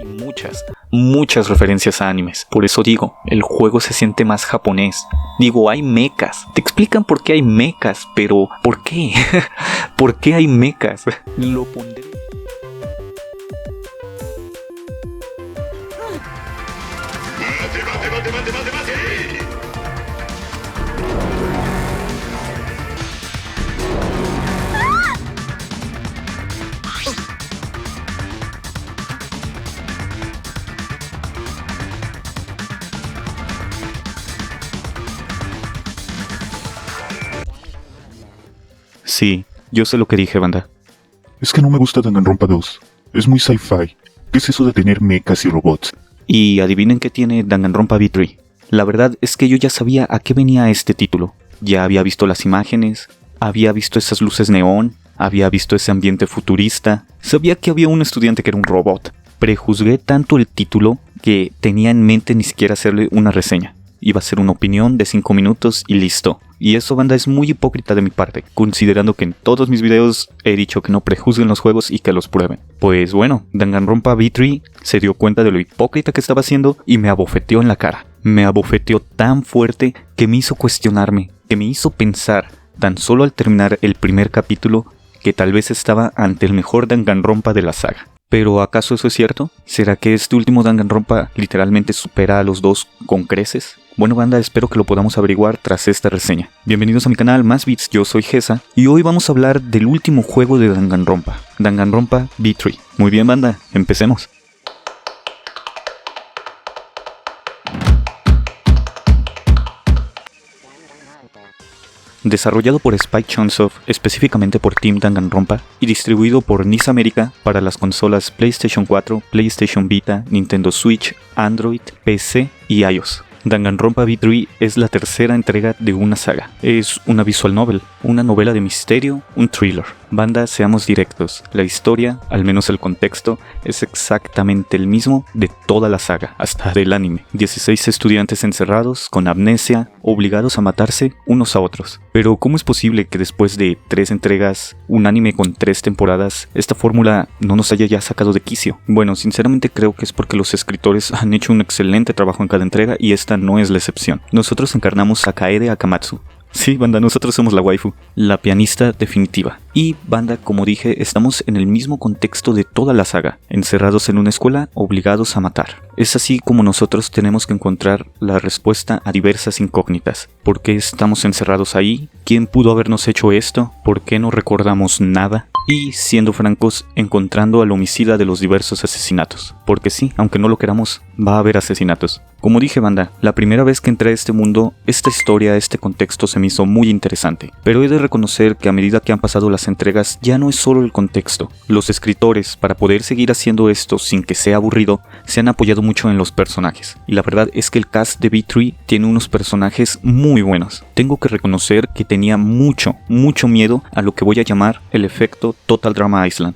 y muchas referencias a animes. Por eso digo, el juego se siente más japonés. Digo, hay mechas. Te explican por qué hay mechas, pero ¿por qué? ¿Por qué hay mechas? Lo pondré. Sí, yo sé lo que dije, banda. Es que no me gusta Danganronpa 2. Es muy sci-fi. ¿Qué es eso de tener mechas y robots? Y adivinen qué tiene Danganronpa V3. La verdad es que yo ya sabía a qué venía este título. Ya había visto las imágenes, había visto esas luces neón, había visto ese ambiente futurista, sabía que había un estudiante que era un robot. Prejuzgué tanto el título que tenía en mente ni siquiera hacerle una reseña. Iba a ser una opinión de 5 minutos y listo. Y eso, banda, es muy hipócrita de mi parte, considerando que en todos mis videos he dicho que no prejuzguen los juegos y que los prueben. Pues bueno, Danganronpa V3 se dio cuenta de lo hipócrita que estaba haciendo y me abofeteó en la cara. Me abofeteó tan fuerte que me hizo cuestionarme, que me hizo pensar, tan solo al terminar el primer capítulo, que tal vez estaba ante el mejor Danganronpa de la saga. ¿Pero acaso eso es cierto? ¿Será que este último Danganronpa literalmente supera a los dos con creces? Bueno, banda, espero que lo podamos averiguar tras esta reseña. Bienvenidos a mi canal Más Beats, yo soy Gesa y hoy vamos a hablar del último juego de Danganronpa, Danganronpa V3. Muy bien, banda, empecemos. Desarrollado por Spike Chunsoft, específicamente por Team Danganronpa, y distribuido por NIS America para las consolas PlayStation 4, PlayStation Vita, Nintendo Switch, Android, PC y iOS. Danganronpa V3 es la tercera entrega de una saga. Es una visual novel, una novela de misterio, un thriller. Banda, seamos directos, la historia, al menos el contexto, es exactamente el mismo de toda la saga, hasta del anime. 16 estudiantes encerrados, con amnesia, obligados a matarse unos a otros. Pero ¿cómo es posible que después de 3 entregas, un anime con 3 temporadas, esta fórmula no nos haya ya sacado de quicio? Bueno, sinceramente creo que es porque los escritores han hecho un excelente trabajo en cada entrega y esta no es la excepción. Nosotros encarnamos a Kaede Akamatsu. Sí, banda, nosotros somos la waifu, la pianista definitiva. Y, banda, como dije, estamos en el mismo contexto de toda la saga, encerrados en una escuela, obligados a matar. Es así como nosotros tenemos que encontrar la respuesta a diversas incógnitas. ¿Por qué estamos encerrados ahí? ¿Quién pudo habernos hecho esto? ¿Por qué no recordamos nada? Y, siendo francos, encontrando al homicida de los diversos asesinatos. Porque sí, aunque no lo queramos, va a haber asesinatos. Como dije, banda, la primera vez que entré a este mundo, esta historia, este contexto se me hizo muy interesante. Pero he de reconocer que a medida que han pasado las entregas, ya no es solo el contexto. Los escritores, para poder seguir haciendo esto sin que sea aburrido, se han apoyado mucho en los personajes. Y la verdad es que el cast de V3 tiene unos personajes muy buenos. Tengo que reconocer que tenía mucho miedo a lo que voy a llamar el efecto Total Drama Island.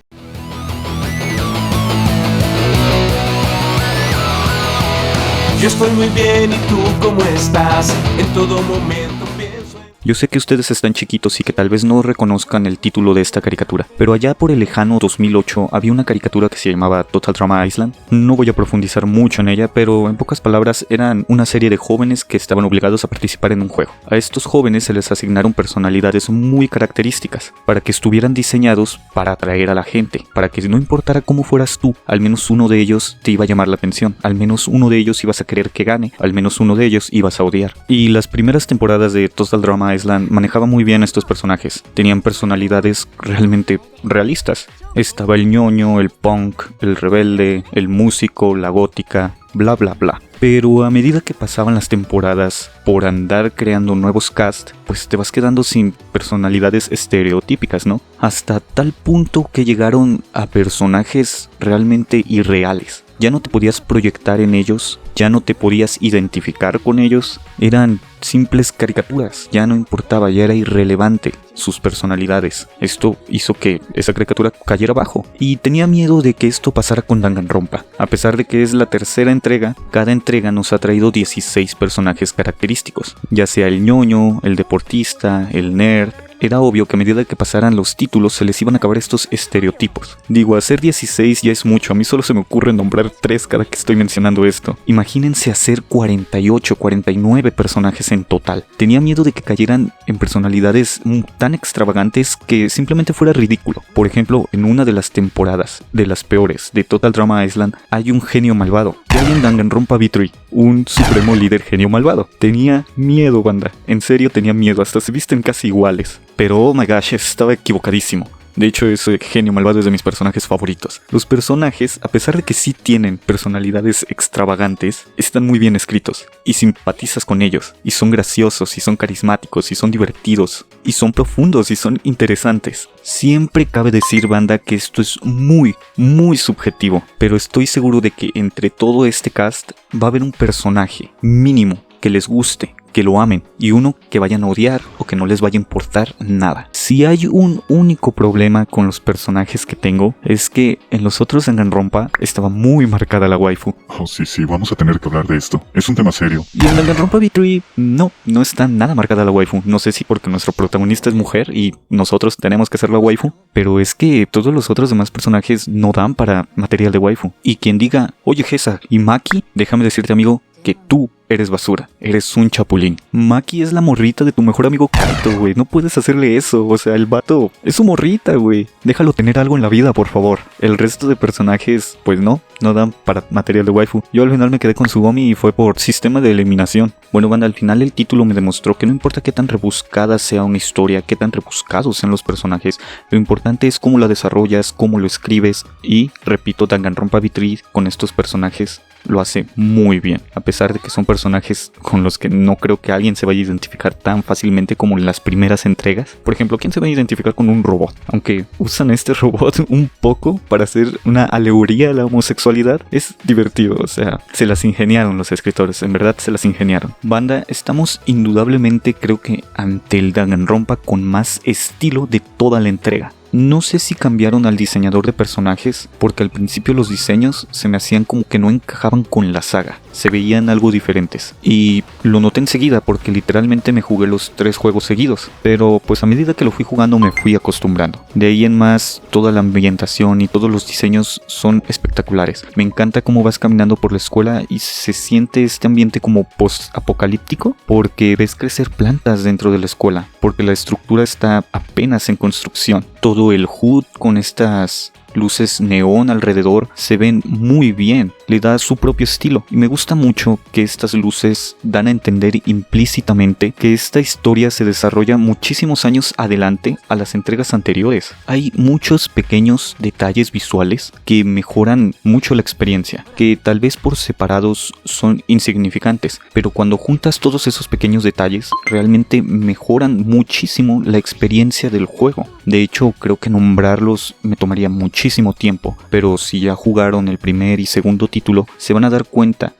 Yo estoy muy bien, ¿y tú cómo estás? En todo momento pienso en... Yo sé que ustedes están chiquitos y que tal vez no reconozcan el título de esta caricatura, pero allá por el lejano 2008 había una caricatura que se llamaba Total Drama Island. No voy a profundizar mucho en ella, pero en pocas palabras eran una serie de jóvenes que estaban obligados a participar en un juego. A estos jóvenes se les asignaron personalidades muy características, para que estuvieran diseñados para atraer a la gente, para que no importara cómo fueras tú, al menos uno de ellos te iba a llamar la atención, al menos uno de ellos ibas a querer que gane, al menos uno de ellos ibas a odiar. Y las primeras temporadas de Total Drama Island manejaba muy bien a estos personajes. Tenían personalidades realmente realistas. Estaba el ñoño, el punk, el rebelde, el músico, la gótica, bla bla bla. Pero a medida que pasaban las temporadas, por andar creando nuevos cast, pues te vas quedando sin personalidades estereotípicas, ¿no? Hasta tal punto que llegaron a personajes realmente irreales. Ya no te podías proyectar en ellos, ya no te podías identificar con ellos, eran simples caricaturas, ya no importaba, ya era irrelevante sus personalidades. Esto hizo que esa caricatura cayera abajo y tenía miedo de que esto pasara con Danganronpa. A pesar de que es la tercera entrega, cada entrega nos ha traído 16 personajes característicos, ya sea el ñoño, el deportista, el nerd, era obvio que a medida que pasaran los títulos se les iban a acabar estos estereotipos. Digo, hacer 16 ya es mucho, a mí solo se me ocurre nombrar 3 cada que estoy mencionando esto. Imagínense hacer 48, 49 personajes en total. Tenía miedo de que cayeran en personalidades tan extravagantes que simplemente fuera ridículo. Por ejemplo, en una de las temporadas, de las peores, de Total Drama Island, hay un genio malvado. Y hay en Danganronpa V3, un supremo líder genio malvado. Tenía miedo, banda. En serio tenía miedo, hasta se visten casi iguales. Pero oh my gosh, estaba equivocadísimo. De hecho, ese genio malvado es de mis personajes favoritos. Los personajes, a pesar de que sí tienen personalidades extravagantes, están muy bien escritos y simpatizas con ellos. Y son graciosos, y son carismáticos, y son divertidos, y son profundos, y son interesantes. Siempre cabe decir, banda, que esto es muy, muy subjetivo. Pero estoy seguro de que entre todo este cast va a haber un personaje mínimo que les guste, que lo amen, y uno que vayan a odiar o que no les vaya a importar nada. Si hay un único problema con los personajes que tengo, es que en los otros Danganronpa estaba muy marcada la waifu. Oh, sí, vamos a tener que hablar de esto. Es un tema serio. Y en Danganronpa V3 no está nada marcada la waifu. No sé si porque nuestro protagonista es mujer y nosotros tenemos que ser la waifu, pero es que todos los otros demás personajes no dan para material de waifu. Y quien diga, oye Gesa y Maki, déjame decirte, amigo, que tú eres basura, eres un chapulín. Maki es la morrita de tu mejor amigo Kaito, güey. No puedes hacerle eso, o sea, el vato es su morrita, güey. Déjalo tener algo en la vida, por favor. El resto de personajes, pues no dan para material de waifu. Yo al final me quedé con Tsubomi y fue por sistema de eliminación. Bueno, banda, al final el título me demostró que no importa qué tan rebuscada sea una historia, qué tan rebuscados sean los personajes, lo importante es cómo la desarrollas, cómo lo escribes. Y, repito, Danganronpa V3 con estos personajes lo hace muy bien, a pesar de que son personajes con los que no creo que alguien se vaya a identificar tan fácilmente como en las primeras entregas. Por ejemplo, ¿quién se va a identificar con un robot? Aunque usan este robot un poco para hacer una alegoría a la homosexualidad, es divertido, o sea, se las ingeniaron los escritores, en verdad se las ingeniaron. Banda, estamos indudablemente, creo que ante el Danganronpa con más estilo de toda la entrega. No sé si cambiaron al diseñador de personajes, porque al principio los diseños se me hacían como que no encajaban con la saga, se veían algo diferentes. Y lo noté enseguida porque literalmente me jugué los 3 juegos seguidos, pero pues a medida que lo fui jugando me fui acostumbrando. De ahí en más, toda la ambientación y todos los diseños son espectaculares. Me encanta cómo vas caminando por la escuela y se siente este ambiente como post-apocalíptico, porque ves crecer plantas dentro de la escuela, porque la estructura está apenas en construcción. Todo el HUD con estas luces neón alrededor se ven muy bien, le da su propio estilo y me gusta mucho que estas luces dan a entender implícitamente que esta historia se desarrolla muchísimos años adelante a las entregas anteriores. Hay muchos pequeños detalles visuales que mejoran mucho la experiencia, que tal vez por separados son insignificantes, pero cuando juntas todos esos pequeños detalles realmente mejoran muchísimo la experiencia del juego. De hecho, creo que nombrarlos me tomaría muchísimo tiempo, pero si ya jugaron el primer y segundo título, se van a dar cuenta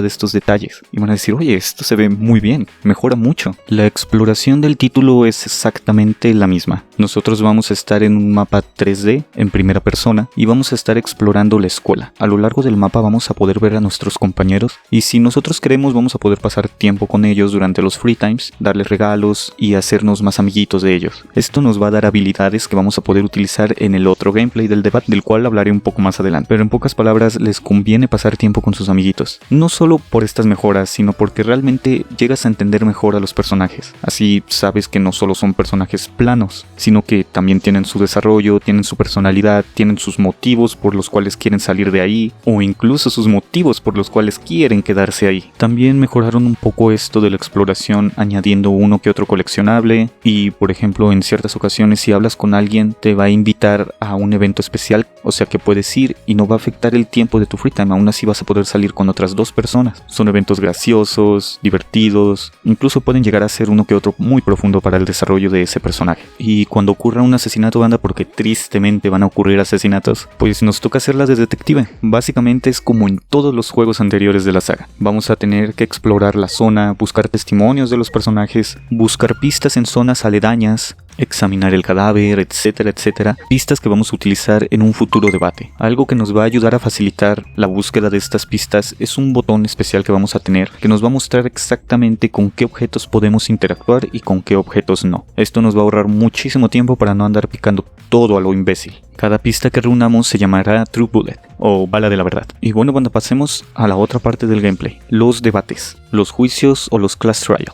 de estos detalles y van a decir, oye, esto se ve muy bien, mejora mucho. La exploración del título es exactamente la misma. Nosotros vamos a estar en un mapa 3D en primera persona y vamos a estar explorando la escuela. A lo largo del mapa vamos a poder ver a nuestros compañeros y si nosotros queremos vamos a poder pasar tiempo con ellos durante los free times, darles regalos y hacernos más amiguitos de ellos. Esto nos va a dar habilidades que vamos a poder utilizar en el otro gameplay del debate, del cual hablaré un poco más adelante. Pero en pocas palabras, les conviene pasar tiempo con sus amiguitos. No solo por estas mejoras, sino porque realmente llegas a entender mejor a los personajes. Así sabes que no solo son personajes planos, sino que también tienen su desarrollo, tienen su personalidad, tienen sus motivos por los cuales quieren salir de ahí, o incluso sus motivos por los cuales quieren quedarse ahí. También mejoraron un poco esto de la exploración, añadiendo uno que otro coleccionable, y por ejemplo en ciertas ocasiones si hablas con alguien te va a invitar a un evento especial, o sea que puedes ir y no va a afectar el tiempo de tu free time, aún así vas a poder salir con otras 2 personas. Son eventos graciosos, divertidos, incluso pueden llegar a ser uno que otro muy profundo para el desarrollo de ese personaje. Y cuando ocurra un asesinato, banda, porque tristemente van a ocurrir asesinatos, pues nos toca hacerla de detective. Básicamente es como en todos los juegos anteriores de la saga. Vamos a tener que explorar la zona, buscar testimonios de los personajes, buscar pistas en zonas aledañas, examinar el cadáver, etcétera, etcétera. Pistas que vamos a utilizar en un futuro debate. Algo que nos va a ayudar a facilitar la búsqueda de estas pistas es un botón especial que vamos a tener que nos va a mostrar exactamente con qué objetos podemos interactuar y con qué objetos no. Esto nos va a ahorrar muchísimo tiempo para no andar picando todo a lo imbécil. Cada pista que reunamos se llamará True Bullet o bala de la verdad. Y bueno, cuando pasemos a la otra parte del gameplay, los debates, los juicios o los class trial.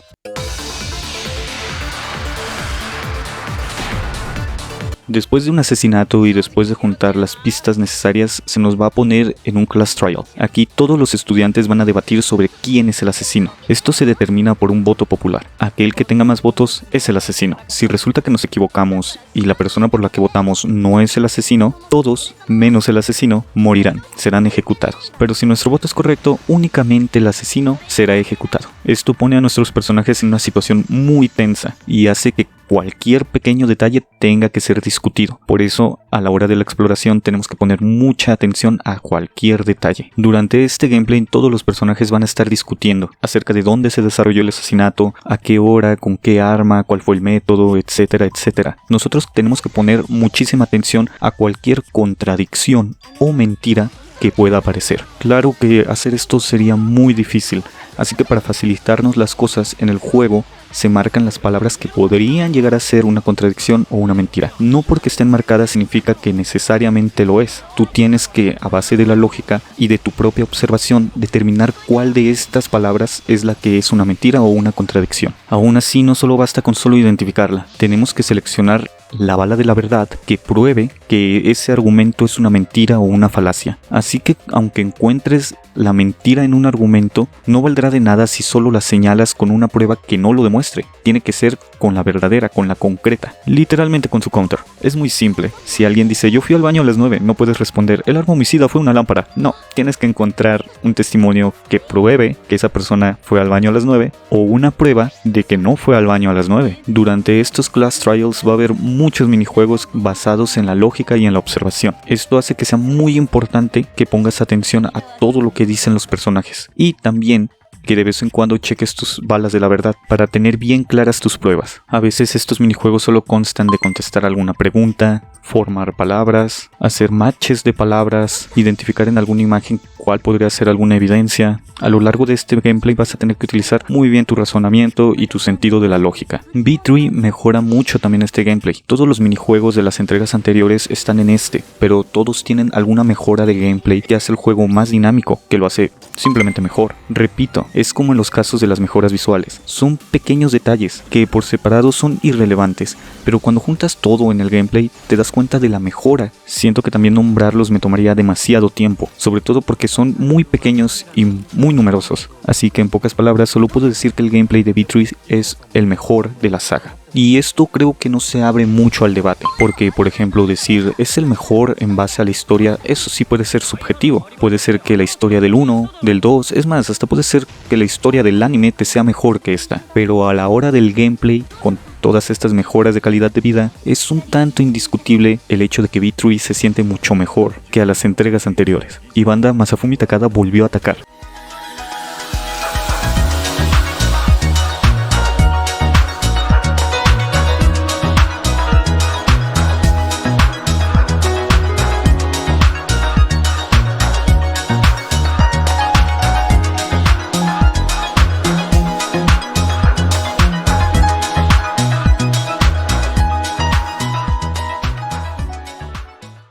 Después de un asesinato y después de juntar las pistas necesarias, se nos va a poner en un class trial. Aquí todos los estudiantes van a debatir sobre quién es el asesino. Esto se determina por un voto popular. Aquel que tenga más votos es el asesino. Si resulta que nos equivocamos y la persona por la que votamos no es el asesino, todos, menos el asesino, morirán, serán ejecutados. Pero si nuestro voto es correcto, únicamente el asesino será ejecutado. Esto pone a nuestros personajes en una situación muy tensa y hace que cualquier pequeño detalle tenga que ser discutido. Por eso, a la hora de la exploración tenemos que poner mucha atención a cualquier detalle. Durante este gameplay todos los personajes van a estar discutiendo acerca de dónde se desarrolló el asesinato, a qué hora, con qué arma, cuál fue el método, etcétera, etcétera. Nosotros tenemos que poner muchísima atención a cualquier contradicción o mentira que pueda aparecer. Claro que hacer esto sería muy difícil, así que para facilitarnos las cosas en el juego se marcan las palabras que podrían llegar a ser una contradicción o una mentira. No porque estén marcadas significa que necesariamente lo es. Tú tienes que, a base de la lógica y de tu propia observación, determinar cuál de estas palabras es la que es una mentira o una contradicción. Aún así, no solo basta con solo identificarla. Tenemos que seleccionar la bala de la verdad que pruebe que ese argumento es una mentira o una falacia. Así que, aunque encuentres la mentira en un argumento, no valdrá de nada si solo la señalas con una prueba que no lo demuestre. Tiene que ser con la verdadera, con la concreta, literalmente con su counter. Es muy simple. Si alguien dice yo fui al baño a las 9, no puedes responder el arma homicida fue una lámpara. No, tienes que encontrar un testimonio que pruebe que esa persona fue al baño a las 9 o una prueba de que no fue al baño a las 9. Durante estos class trials va a haber muchos minijuegos basados en la lógica y en la observación. Esto hace que sea muy importante que pongas atención a todo lo que dicen los personajes y también que de vez en cuando cheques tus balas de la verdad para tener bien claras tus pruebas. A veces estos minijuegos solo constan de contestar alguna pregunta, formar palabras, hacer matches de palabras, identificar en alguna imagen cuál podría ser alguna evidencia. A lo largo de este gameplay vas a tener que utilizar muy bien tu razonamiento y tu sentido de la lógica. V3 mejora mucho también este gameplay. Todos los minijuegos de las entregas anteriores están en este, pero todos tienen alguna mejora de gameplay que hace el juego más dinámico, que lo hace simplemente mejor. Repito, es como en los casos de las mejoras visuales. Son pequeños detalles que por separado son irrelevantes, pero cuando juntas todo en el gameplay te das cuenta de la mejora. Siento que también nombrarlos me tomaría demasiado tiempo, sobre todo porque son muy pequeños y muy numerosos. Así que en pocas palabras solo puedo decir que el gameplay de V3 es el mejor de la saga. Y esto creo que no se abre mucho al debate, porque por ejemplo decir es el mejor en base a la historia, eso sí puede ser subjetivo. Puede ser que la historia del 1, del 2, es más, hasta puede ser que la historia del anime te sea mejor que esta. Pero a la hora del gameplay, con todas estas mejoras de calidad de vida, es un tanto indiscutible el hecho de que V3 se siente mucho mejor que a las entregas anteriores. Y banda, Masafumi Takada volvió a atacar.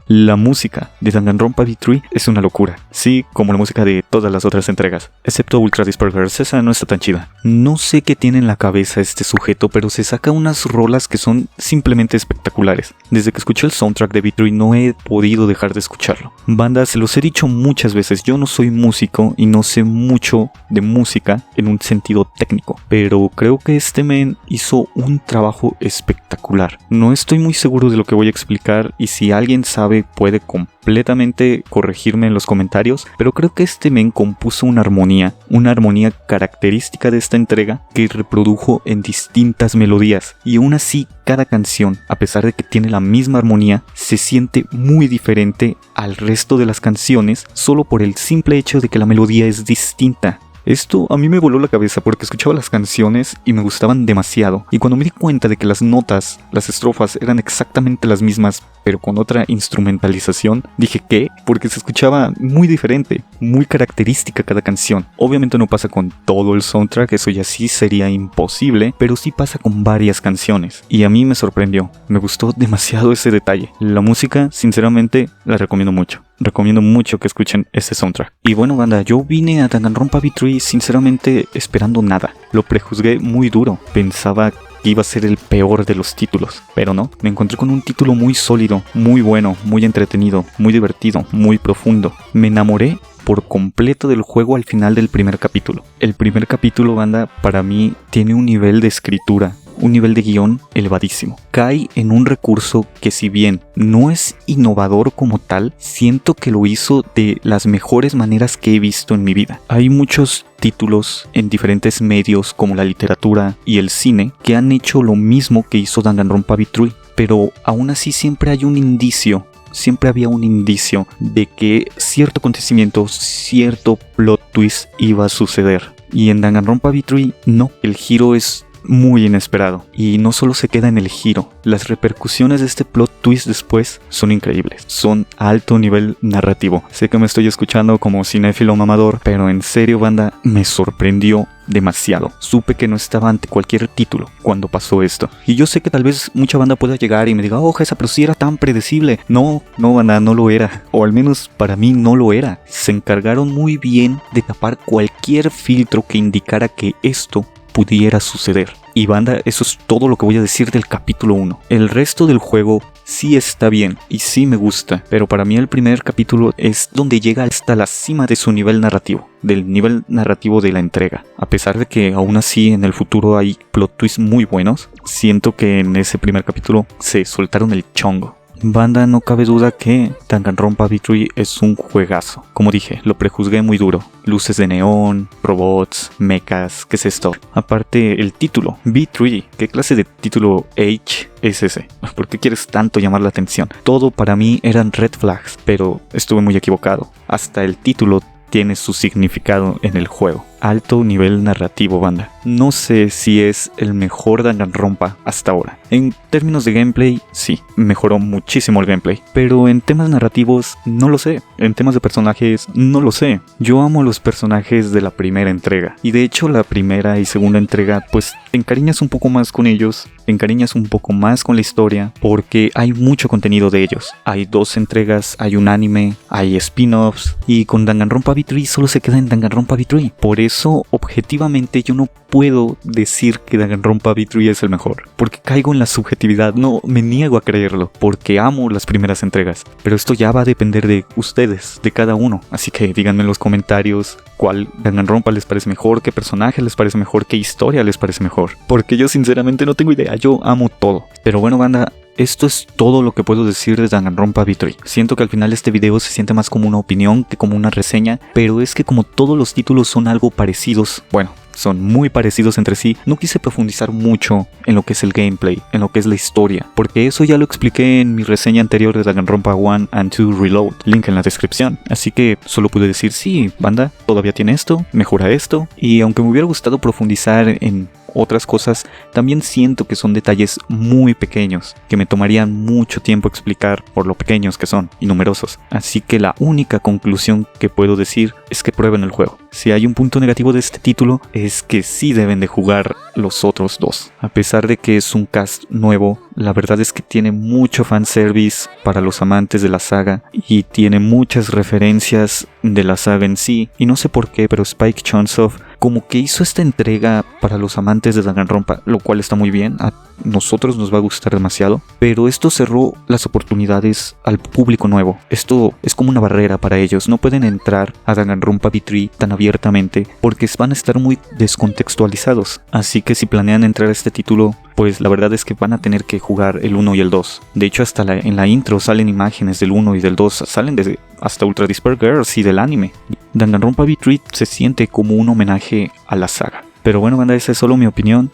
La música de Danganronpa V3 es una locura, sí, como la música de todas las otras entregas, excepto Ultra Disperverse, esa no está tan chida. No sé qué tiene en la cabeza este sujeto, pero se saca unas rolas que son simplemente espectaculares. Desde que escuché el soundtrack de V3 no he podido dejar de escucharlo. Banda, se los he dicho muchas veces, yo no soy músico y no sé mucho de música en un sentido técnico, pero creo que este men hizo un trabajo espectacular. No estoy muy seguro de lo que voy a explicar y si alguien sabe puede completamente corregirme en los comentarios, pero creo que este men compuso una armonía característica de esta entrega que reprodujo en distintas melodías, y aún así cada canción, a pesar de que tiene la misma armonía, se siente muy diferente al resto de las canciones solo por el simple hecho de que la melodía es distinta. Esto a mí me voló la cabeza porque escuchaba las canciones y me gustaban demasiado. Y cuando me di cuenta de que las notas, las estrofas eran exactamente las mismas, pero con otra instrumentalización, dije ¿qué? Porque se escuchaba muy diferente, muy característica cada canción. Obviamente no pasa con todo el soundtrack, eso ya sí sería imposible, pero sí pasa con varias canciones. Y a mí me sorprendió, me gustó demasiado ese detalle. La música, sinceramente, la recomiendo mucho. Recomiendo mucho que escuchen este soundtrack. Y bueno, banda, yo vine a Danganronpa V3 sinceramente esperando nada. Lo prejuzgué muy duro. Pensaba que iba a ser el peor de los títulos, pero no. Me encontré con un título muy sólido, muy bueno, muy entretenido, muy divertido, muy profundo. Me enamoré por completo del juego al final del primer capítulo. El primer capítulo, banda, para mí tiene un nivel de escritura, un nivel de guión elevadísimo. Cae en un recurso que, si bien no es innovador como tal, siento que lo hizo de las mejores maneras que he visto en mi vida. Hay muchos títulos en diferentes medios como la literatura y el cine que han hecho lo mismo que hizo Danganronpa V3, pero aún así siempre hay un indicio. Siempre había un indicio de que cierto acontecimiento, cierto plot twist iba a suceder. Y en Danganronpa V3 no, el giro es muy inesperado. Y no solo se queda en el giro, las repercusiones de este plot twist después son increíbles. Son a alto nivel narrativo. Sé que me estoy escuchando como cinéfilo mamador, pero en serio, banda, me sorprendió demasiado. Supe que no estaba ante cualquier título cuando pasó esto. Y yo sé que tal vez mucha banda pueda llegar y me diga, oh, esa pero sí era tan predecible. No, banda, no lo era. O al menos para mí no lo era. Se encargaron muy bien de tapar cualquier filtro que indicara que esto pudiera suceder. Y banda, eso es todo lo que voy a decir del capítulo 1. El resto del juego sí está bien y sí me gusta, pero para mí el primer capítulo es donde llega hasta la cima de su nivel narrativo, del nivel narrativo de la entrega. A pesar de que aún así en el futuro hay plot twists muy buenos, siento que en ese primer capítulo se soltaron el chongo. Banda, no cabe duda que Danganronpa V3 es un juegazo. Como dije, lo prejuzgué muy duro. Luces de neón, robots, mechas, ¿qué es esto? Aparte, el título, V3, ¿qué clase de título H es ese? ¿Por qué quieres tanto llamar la atención? Todo para mí eran red flags, pero estuve muy equivocado. Hasta el título tiene su significado en el juego. Alto nivel narrativo, banda. No sé si es el mejor Danganronpa hasta ahora. En términos de gameplay, sí, mejoró muchísimo el gameplay. Pero en temas narrativos, no lo sé. En temas de personajes, no lo sé. Yo amo a los personajes de la primera entrega. Y de hecho, la primera y segunda entrega, pues te encariñas un poco más con ellos. Te encariñas un poco más con la historia. Porque hay mucho contenido de ellos. Hay 2 entregas, hay un anime, hay spin-offs. Y con Danganronpa V3 solo se queda en Danganronpa V3. Por eso, objetivamente, yo no puedo decir que Danganronpa V3 es el mejor, porque caigo en la subjetividad. No, me niego a creerlo, porque amo las primeras entregas. Pero esto ya va a depender de ustedes, de cada uno. Así que díganme en los comentarios cuál Danganronpa les parece mejor, qué personaje les parece mejor, qué historia les parece mejor. Porque yo sinceramente no tengo idea, yo amo todo. Pero bueno, banda, esto es todo lo que puedo decir de Danganronpa V3. Siento que al final este video se siente más como una opinión que como una reseña, pero es que como todos los títulos son algo parecidos, bueno, son muy parecidos entre sí, no quise profundizar mucho en lo que es el gameplay, en lo que es la historia, porque eso ya lo expliqué en mi reseña anterior de Danganronpa 1 and 2 Reload, link en la descripción. Así que solo pude decir, sí, banda, todavía tiene esto, mejora esto, y aunque me hubiera gustado profundizar en otras cosas, también siento que son detalles muy pequeños, que me tomarían mucho tiempo explicar por lo pequeños que son y numerosos. Así que la única conclusión que puedo decir es que prueben el juego. Si hay un punto negativo de este título, es que sí deben de jugar los otros 2. A pesar de que es un cast nuevo, la verdad es que tiene mucho fanservice para los amantes de la saga y tiene muchas referencias de la saga en sí. Y no sé por qué, pero Spike Chunsoft como que hizo esta entrega para los amantes de Danganronpa, lo cual está muy bien, a nosotros nos va a gustar demasiado, pero esto cerró las oportunidades al público nuevo. Esto es como una barrera para ellos, no pueden entrar a Danganronpa V3 tan abiertamente porque van a estar muy descontextualizados. Así que si planean entrar a este título, pues la verdad es que van a tener que jugar el 1 y el 2. De hecho, hasta en la intro salen imágenes del 1 y del 2, salen hasta Ultra Despair Girls y del anime. Danganronpa V3 se siente como un homenaje a la saga. Pero bueno, banda, esa es solo mi opinión.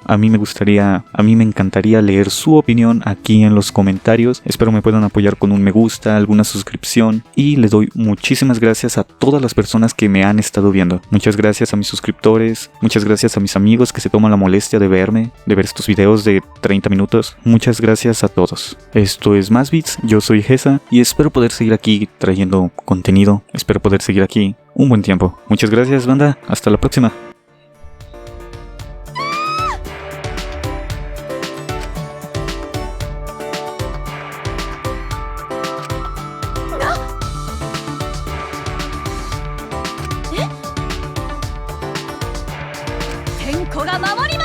A mí me encantaría leer su opinión aquí en los comentarios. Espero me puedan apoyar con un me gusta, alguna suscripción. Y les doy muchísimas gracias a todas las personas que me han estado viendo. Muchas gracias a mis suscriptores. Muchas gracias a mis amigos que se toman la molestia de verme, de ver estos videos de 30 minutos. Muchas gracias a todos. Esto es Más Beats, yo soy Gesa y espero poder seguir aquí trayendo contenido. Espero poder seguir aquí un buen tiempo. Muchas gracias, banda. Hasta la próxima. Tenkoが守り